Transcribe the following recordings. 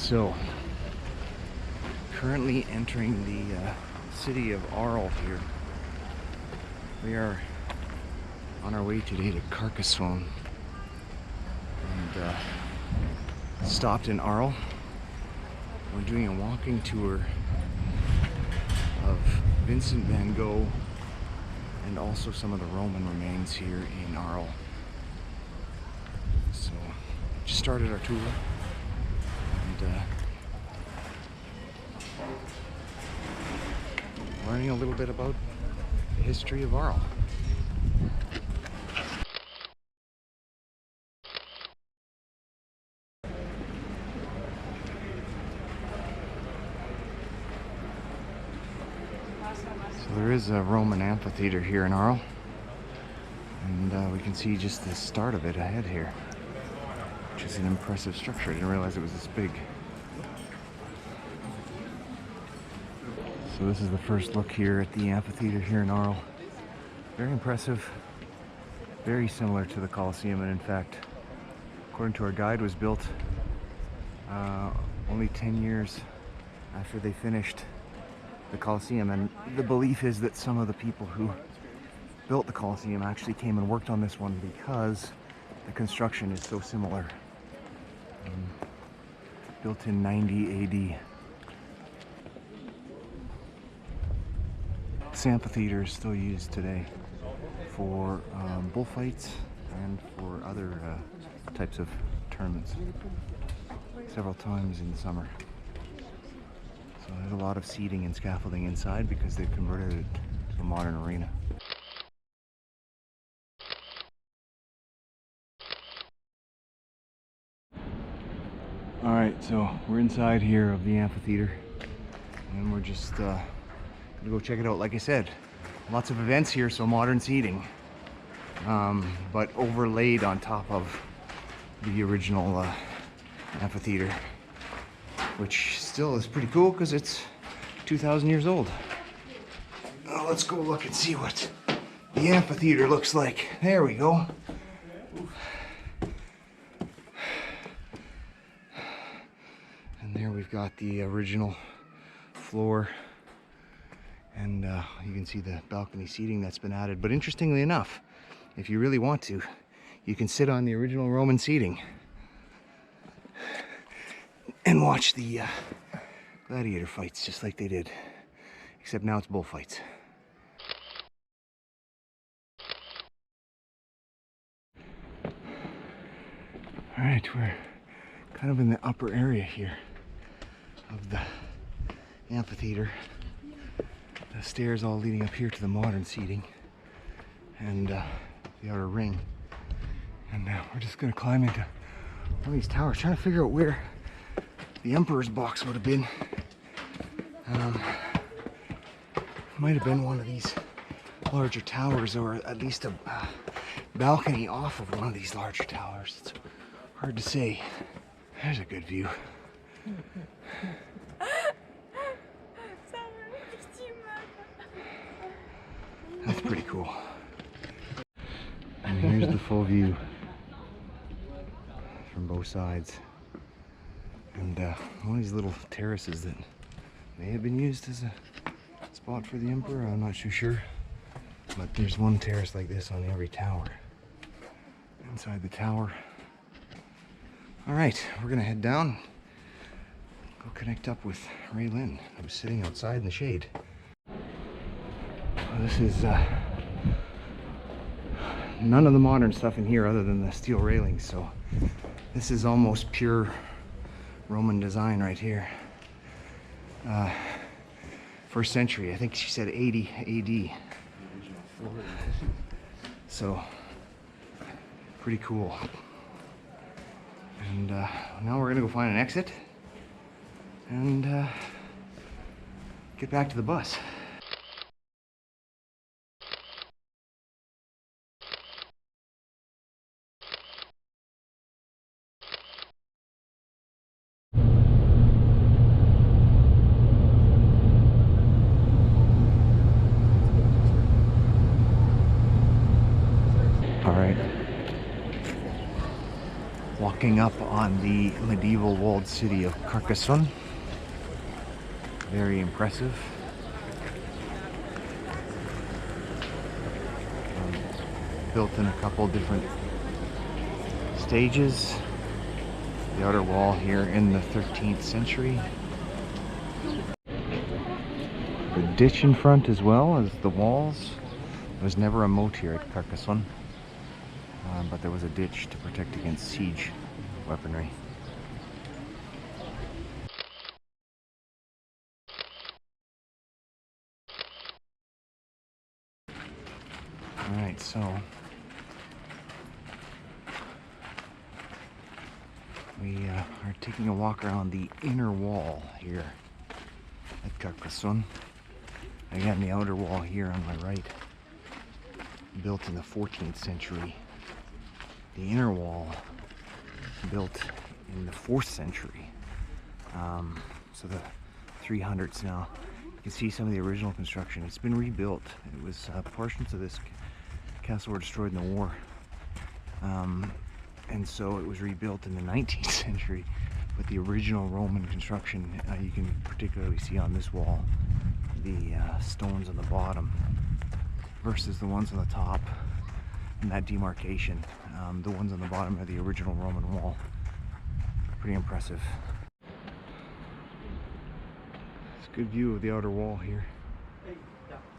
So, currently entering the city of Arles here. We are on our way today to Carcassonne, and stopped in Arles. We're doing a walking tour of Vincent van Gogh and also some of the Roman remains here in Arles. So, just started our tour, and learning a little bit about the history of Arles. So there is a Roman amphitheater here in Arles, and we can see just the start of it ahead here, which is an impressive structure. I didn't realize it was this big. So this is the first look here at the amphitheater here in Arles. Very impressive, very similar to the Colisseum, and in fact, according to our guide, was built only 10 years after they finished the Colisseum. And the belief is that some of the people who built the Colisseum actually came and worked on this one because the construction is so similar. Built in 90 AD. This amphitheater is still used today for bullfights and for other types of tournaments, several times in the summer. So there's a lot of seating and scaffolding inside because they've converted it to a modern arena. Alright, so we're inside here of the amphitheater, and we're just gonna go check it out. Like I said, lots of events here, so modern seating, but overlaid on top of the original amphitheater, which still is pretty cool because it's 2,000 years old. Let's go look and see what the amphitheater looks like. There we go. And there we've got the original floor, and you can see the balcony seating that's been added. But interestingly enough, if you really want to, you can sit on the original Roman seating and watch the gladiator fights just like they did, except now it's bullfights. Alright, we're kind of in the upper area here of the amphitheater. The stairs all leading up here to the modern seating and the outer ring. And we're just going to climb into one of these towers, trying to figure out where the Emperor's box would have been. Might have been one of these larger towers, or at least a balcony off of one of these larger towers. It's hard to say. There's a good view. That's pretty cool. And here's the full view from both sides. And one of these little terraces that may have been used as a spot for the Emperor, I'm not too sure. But there's one terrace like this on every tower. Inside the tower. Alright, we're gonna head down, go connect up with Ray Lynn, who's sitting outside in the shade. Well, this is none of the modern stuff in here other than the steel railings, so this is almost pure Roman design right here. First century, I think she said 80 AD. So, pretty cool. And now we're gonna go find an exit and get back to the bus. Walking up on the medieval walled city of Carcassonne. Very impressive. Built in a couple different stages. The outer wall here in the 13th century. The ditch in front as well as the walls. There was never a moat here at Carcassonne, but there was a ditch to protect against siege weaponry. Alright, so we are taking a walk around the inner wall here at Carcassonne. Again, the outer wall here on my right, built in the 14th century. The inner wall built in the 4th century. So the 300s now. You can see some of the original construction. It's been rebuilt. It was portions of this castle were destroyed in the war. And so it was rebuilt in the 19th century. But the original Roman construction, you can particularly see on this wall the stones on the bottom versus the ones on the top, and that demarcation. The ones on the bottom are the original Roman wall. Pretty impressive. It's a good view of the outer wall here,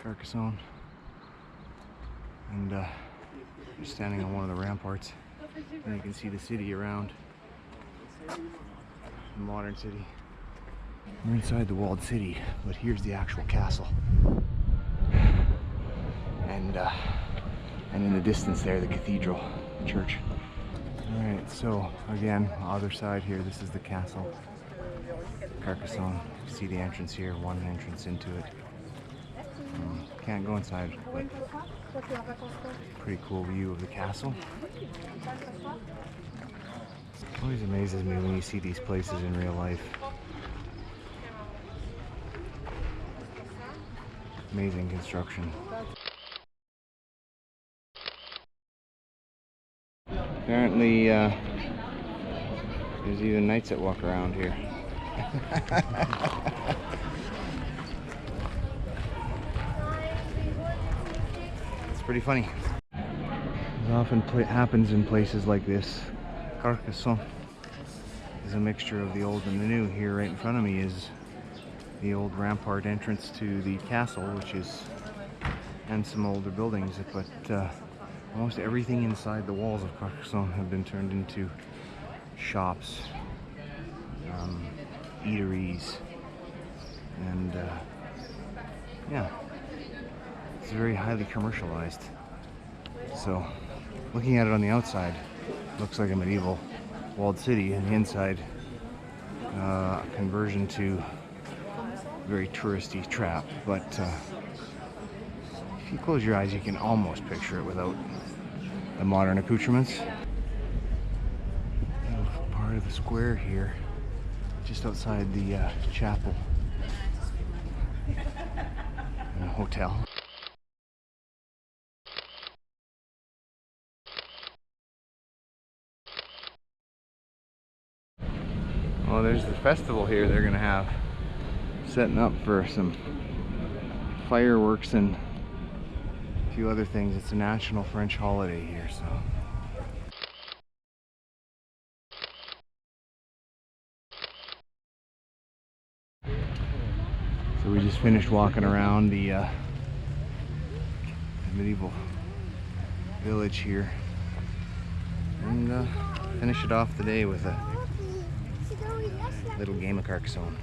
Carcassonne. And you're standing on one of the ramparts, and you can see the city around. The modern city. We're inside the walled city, but here's the actual castle. And in the distance there, the cathedral, the church. Alright, so again, other side here, this is the castle. Carcassonne. You see the entrance here, one entrance into it. Can't go inside, but pretty cool view of the castle. Always amazes me when you see these places in real life. Amazing construction. Apparently, there's even knights that walk around here. It's pretty funny. It often happens in places like this. Carcassonne is a mixture of the old and the new. Here right in front of me is the old rampart entrance to the castle, which is, and some older buildings, but almost everything inside the walls of Carcassonne have been turned into shops, eateries, and yeah, it's very highly commercialized. So looking at it on the outside, looks like a medieval walled city, and the inside, conversion to very touristy trap. But if you close your eyes, you can almost picture it without the modern accoutrements. Part of the square here, just outside the chapel and a hotel. Well, there's the festival here they're gonna have, setting up for some fireworks and a few other things. It's a national French holiday here, so. So we just finished walking around the medieval village here, and finish it off the day with a little game of Carcassonne.